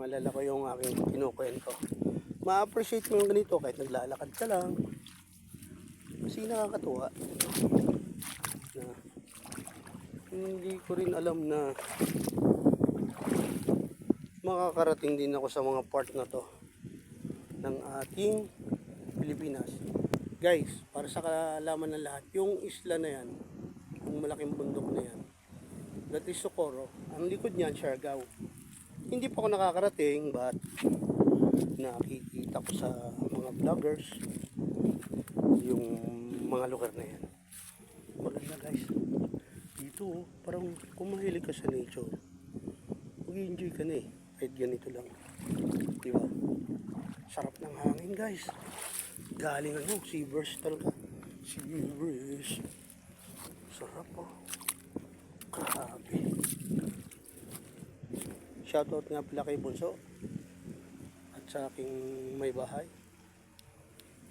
malala ko yung aking kinukwento. Ma-appreciate mo yung ganito kahit naglalakad ka lang. Kasi nakakatuwa. Na, hindi ko rin alam na makakarating din ako sa mga part na to ng ating Pilipinas. Guys, para sa kaalaman ng lahat, yung isla na yan, yung malaking bundok na yan, that is Socorro. Ang likod niyan, Siargao. Hindi pa ako nakakarating, but nakikita ko sa mga vloggers yung mga lugar na yan. Maganda guys. Dito, parang kung mahilig ka sa nature, mag-enjoy ka na eh. Kahit ganito lang. Diba? Sarap ng hangin guys. Galing sea breeze talaga. Sea breeze. Sarap po. Grabe. Shoutout nga pala kay Bunso at sa aking may bahay.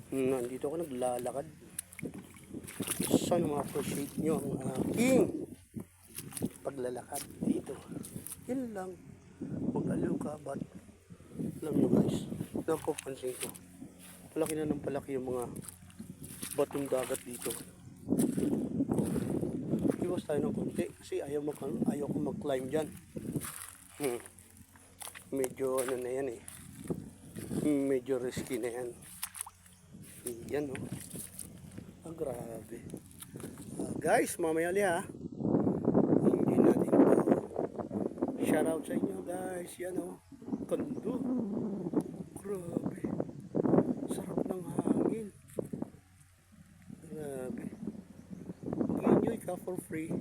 Nandito ako naglalakad. Sana ma-appreciate nyo ang aking paglalakad dito. Yun lang. Mag-aliw ka, but alam nyo guys, napapansin ko palaki na ng palaki yung mga batong dagat dito. Iwas tayo ng konti kasi ayaw ko mag-climb dyan. Medyo ano na yan eh, medyo risky na yan. Yan oh. Grabe. Guys, mamaya ulit ha. Hindi natin ito. Shout out sa inyo guys. Yan oh. Kando. Grabe. Sarap ng hangin. Grabe. Mag-enjoy ka for free.